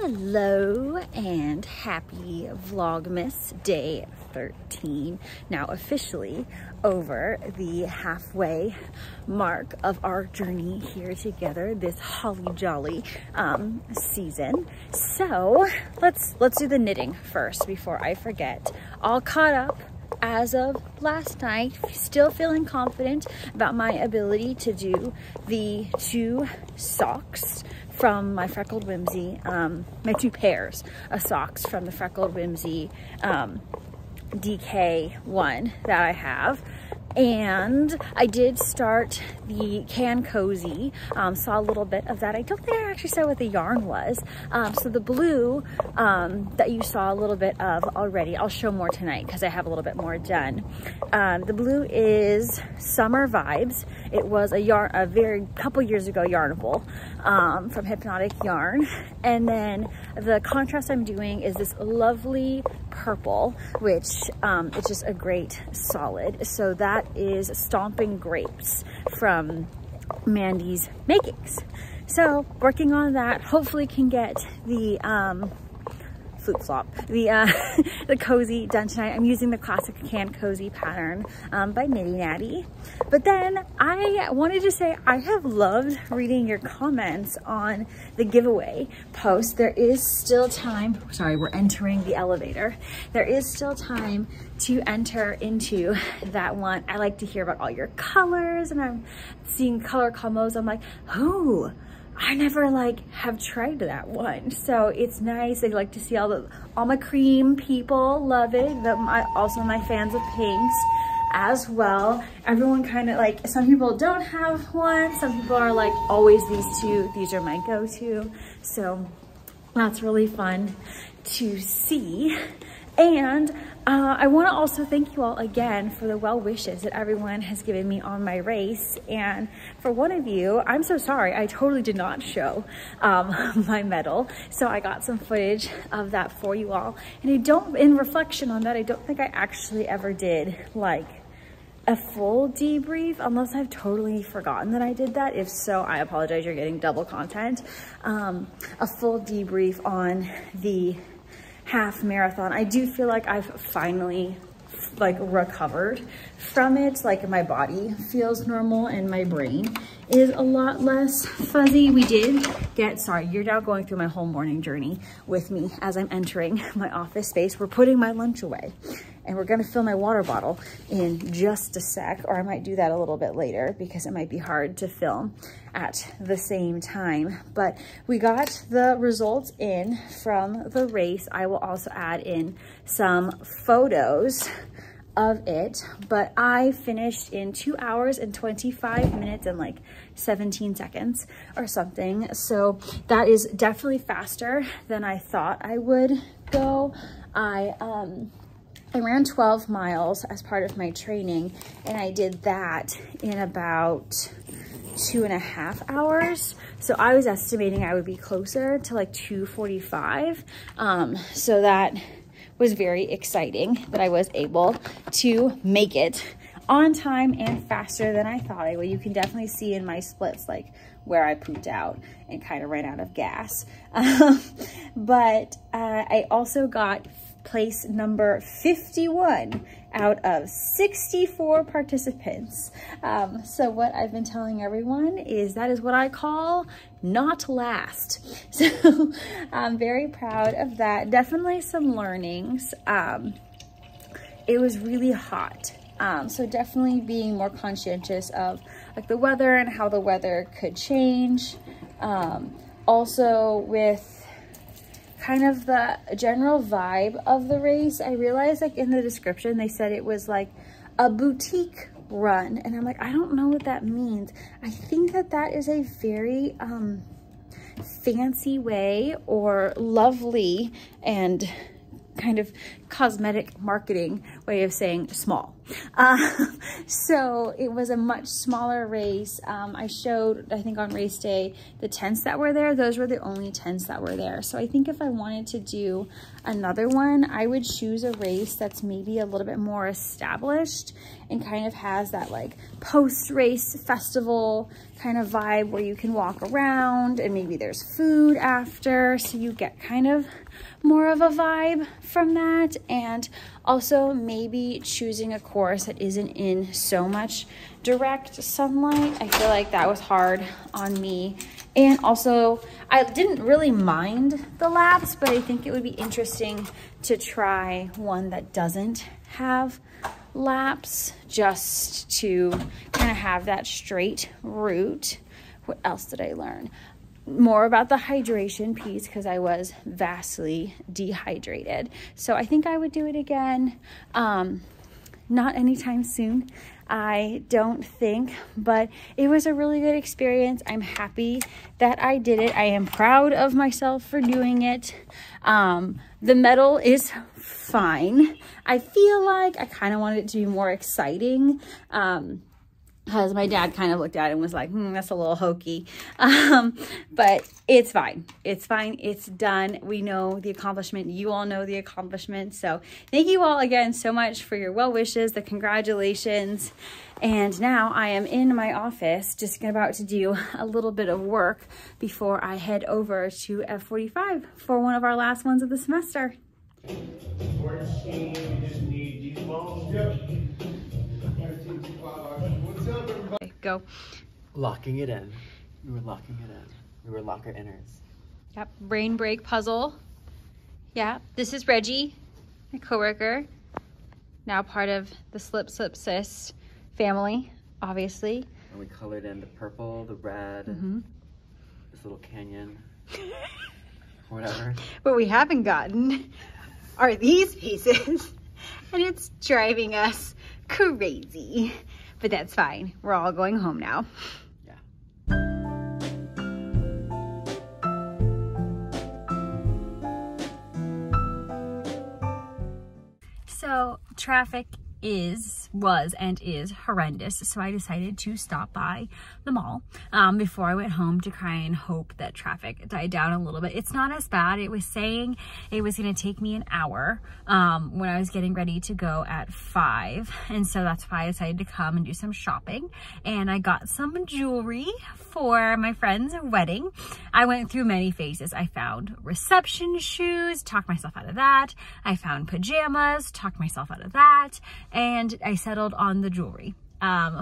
Hello and happy Vlogmas day 13. Now officially over the halfway mark of our journey here together this holly jolly season. So let's do the knitting first before I forget. All caught up as of last night, still feeling confident about my ability to do the 2 socks from my Freckled Whimsy, my 2 pairs of socks from the Freckled Whimsy DK one that I have. And I did start the Can Cozy, saw a little bit of that. I don't think I actually saw what the yarn was. So the blue that you saw a little bit of already, I'll show more tonight because I have a little bit more done. The blue is Summer Vibes. It was a couple years ago yarnable from Hypnotic Yarn. And then the contrast I'm doing is this lovely purple, which is just a great solid. So that is Stomping Grapes from Mandy's Makings. So working on that, hopefully can get the flip-flop, the cozy done tonight. I'm using the classic Can Cozy pattern by Nitty Natty. But then I wanted to say I have loved reading your comments on the giveaway post. There is still time. Sorry, we're entering the elevator. There is still time to enter into that one. I like to hear about all your colors, and I'm seeing color combos. I'm like, oh, I never have tried that one. So it's nice. I like to see all my cream people love it. Also my fans of pinks as well. Everyone kind of some people don't have one. Some people are like, always these 2. These are my go-to. So that's really fun to see. And I want to also thank you all again for the well wishes that everyone has given me on my race. And for one of you, I'm so sorry, I totally did not show my medal. So I got some footage of that for you all. And in reflection on that, I don't think I actually ever did a full debrief, unless I've totally forgotten that I did that. If so, I apologize, you're getting double content. A full debrief on the half marathon. I do feel like I've finally recovered from it. My body feels normal and my brain is a lot less fuzzy. We did get, sorry, you're now going through my whole morning journey with me as I'm entering my office space. We're putting my lunch away and we're gonna fill my water bottle in just a sec, or I might do that a little bit later because it might be hard to film at the same time. But we got the results in from the race. I will also add in some photos of it, but I finished in 2 hours and 25 minutes and 17 seconds or something. So that is definitely faster than I thought I would go. I ran 12 miles as part of my training, and I did that in about 2.5 hours. So I was estimating I would be closer to 2:45. So that was very exciting that I was able to make it on time and faster than I thought I would. You can definitely see in my splits where I pooped out and kind of ran out of gas. But I also got place number 51 out of 64 participants. So what I've been telling everyone is that is what I call not last. So I'm very proud of that. Definitely some learnings. It was really hot. So definitely being more conscientious of the weather and how the weather could change. Also with kind of the general vibe of the race, I realized in the description they said it was a boutique run, and I'm I don't know what that means. I think that is a very fancy way or lovely and kind of cosmetic marketing way of saying small. So it was a much smaller race. I showed, I think on race day, the tents that were there. Those were the only tents that were there. So I think if I wanted to do another one, I would choose a race that's maybe a little bit more established and kind of has that like post-race festival kind of vibe where you can walk around and maybe there's food after, so you get kind of more of a vibe from that. And also maybe choosing a course that isn't in so much direct sunlight. I feel like that was hard on me. And also I didn't really mind the laps, but I think it would be interesting to try one that doesn't have laps, just to kind of have that straight route. What else did I learn? More about the hydration piece, because I was vastly dehydrated. So I think I would do it again. Not anytime soon, I don't think, but it was a really good experience. I'm happy that I did it. I am proud of myself for doing it. The medal is fine. I feel like I kind of wanted it to be more exciting. Because my dad kind of looked at it and was like, that's a little hokey. But it's fine. It's fine. It's done. We know the accomplishment. You all know the accomplishment. So thank you all again so much for your well wishes, the congratulations. And now I am in my office, just about to do a little bit of work before I head over to F45 for one of our last ones of the semester. 14, we just need these balls. Yep. Okay, go. Locking it in. We were locking it in. We were locker inners. Yep, brain break puzzle. Yeah, this is Reggie, my coworker. Now part of the Slip Slip Sis family, obviously. And we colored in the purple, the red, this little canyon, whatever. What we haven't gotten are these pieces, and it's driving us crazy. But that's fine. We're all going home now. Yeah. So traffic was and is horrendous, so I decided to stop by the mall before I went home to try and hope that traffic died down a little bit. It's not as bad. It was saying it was going to take me an hour when I was getting ready to go at 5, and so that's why I decided to come and do some shopping. And I got some jewelry for my friend's wedding. I went through many phases. I found reception shoes, talked myself out of that. I found pajamas, talked myself out of that. And I settled on the jewelry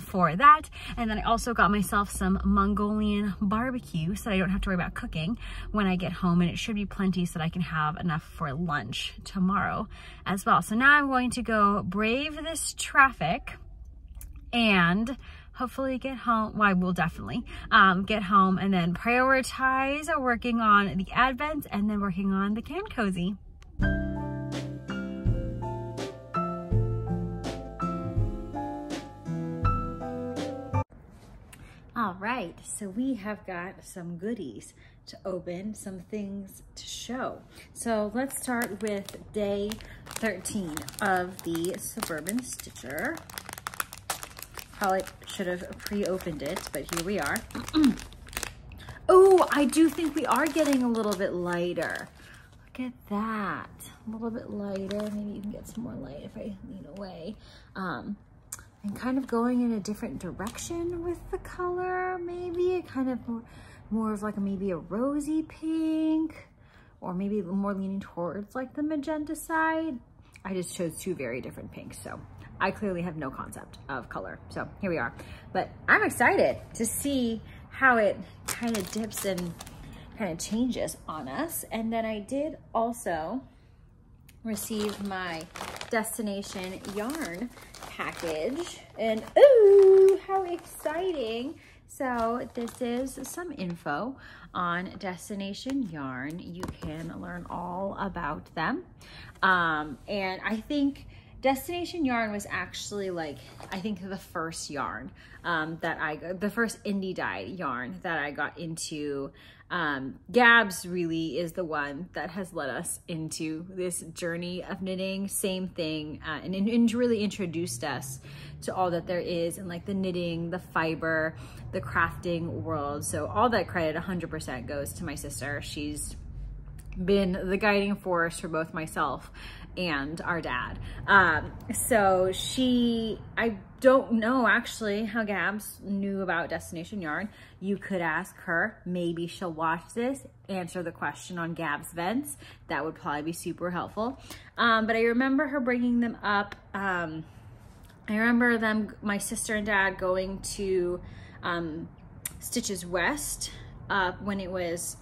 for that. And then I also got myself some Mongolian barbecue so that I don't have to worry about cooking when I get home, and it should be plenty so that I can have enough for lunch tomorrow as well. So now I'm going to go brave this traffic and hopefully get home. Well, I will definitely get home and then prioritize working on the advents and then working on the can cozy. All right, so we have got some goodies to open, some things to show. So let's start with day 13 of the Suburban Stitcher. Probably should have pre-opened it, but here we are. Oh, I do think we are getting a little bit lighter. Look at that, a little bit lighter. Maybe you can get some more light if I lean away. And kind of going in a different direction with the color, maybe kind of more of like maybe a rosy pink, or maybe more leaning towards like the magenta side. I just chose two very different pinks, so I clearly have no concept of color. So here we are, but I'm excited to see how it kind of dips and kind of changes on us. And then I did also receive my Destination yarn package, and ooh, how exciting. So this is some info on Destination Yarn. You can learn all about them. And I think Destination Yarn was actually like, I think the first yarn the first indie dyed yarn that I got into Gabs really is the one that has led us into this journey of knitting. Same thing, and really introduced us to all that there is in like the knitting, the fiber, the crafting world. So all that credit 100% goes to my sister. She's been the guiding force for both myself and our dad. So I don't know actually how Gabs knew about Destination Yarn. You could ask her, maybe she'll watch this, answer the question on Gabs Vents. That would probably be super helpful. But I remember her bringing them up. I remember my sister and dad going to Stitches West when it was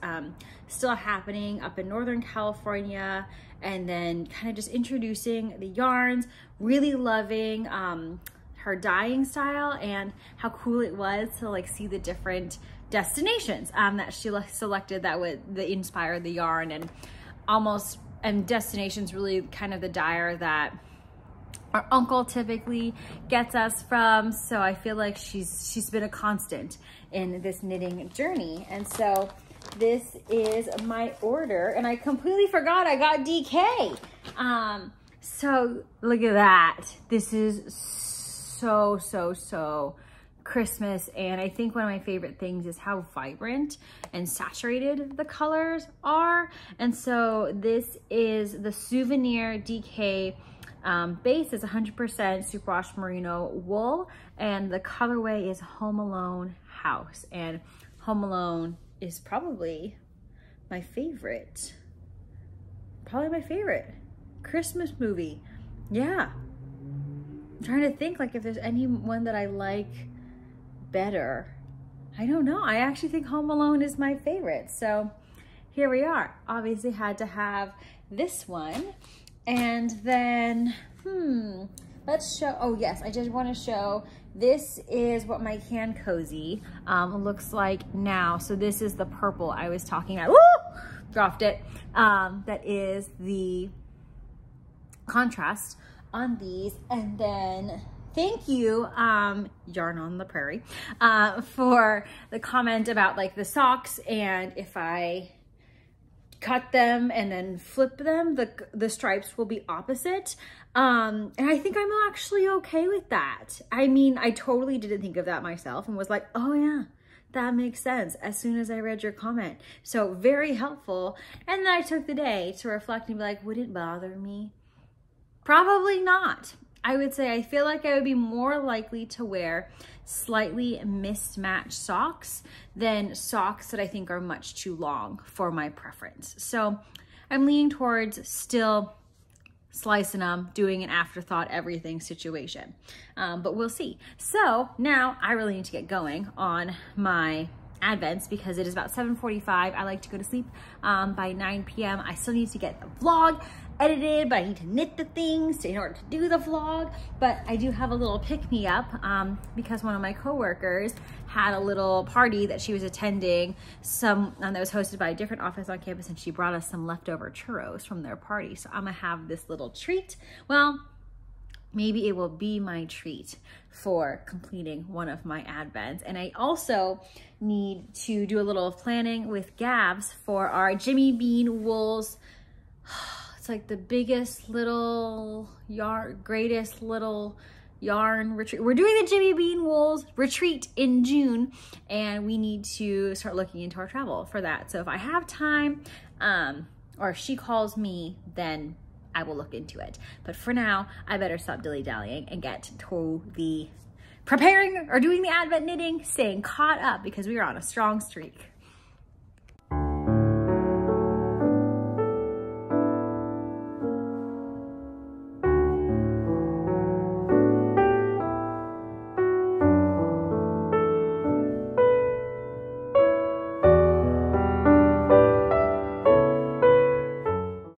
still happening up in Northern California, and then kind of just introducing the yarns, really loving her dyeing style and how cool it was to like see the different destinations that she selected that inspired the yarn, and destinations really kind of the dyer that our uncle typically gets us from. So I feel like she's been a constant in this knitting journey. And so this is my order, and I completely forgot I got DK. So look at that. This is so Christmas, and I think one of my favorite things is how vibrant and saturated the colors are. And so this is the Souvenir DK base. Is 100% superwash merino wool, and the colorway is Home Alone House, and Home Alone is probably my favorite Christmas movie. Yeah, I'm trying to think like if there's any one that I like better. I don't know. I actually think Home Alone is my favorite. So here we are. Obviously had to have this one. And then, let's show, oh yes, I just want to show, this is what my can cozy looks like now. So this is the purple I was talking about. Woo! Dropped it. That is the contrast on these. And then thank you, Yarn on the Prairie, for the comment about like the socks, and if I cut them and then flip them, the stripes will be opposite. And I think I'm actually okay with that. I mean, I totally didn't think of that myself and was like, oh yeah, that makes sense as soon as I read your comment. So very helpful. And then I took the day to reflect and be like, would it bother me? Probably not. I would say I feel like I would be more likely to wear slightly mismatched socks than socks that I think are much too long for my preference. So I'm leaning towards still slicing them, doing an afterthought everything situation. But we'll see. So now I really need to get going on my Advents because it is about 7:45. I like to go to sleep by 9 p.m. I still need to get the vlog edited, but I need to knit the things in order to do the vlog. But I do have a little pick-me-up because one of my coworkers had a little party that she was attending, that was hosted by a different office on campus, and she brought us some leftover churros from their party. So I'm gonna have this little treat. Well, maybe it will be my treat for completing one of my Advents. And I also need to do a little planning with Gabs for our Jimmy Bean wools. It's like the biggest little yarn, greatest little yarn retreat. We're doing the Jimmy Bean wools retreat in June, and we need to start looking into our travel for that. So if I have time, or if she calls me, then I will look into it. But for now, I better stop dilly-dallying and get to the preparing or doing the Advent knitting, staying caught up because we are on a strong streak.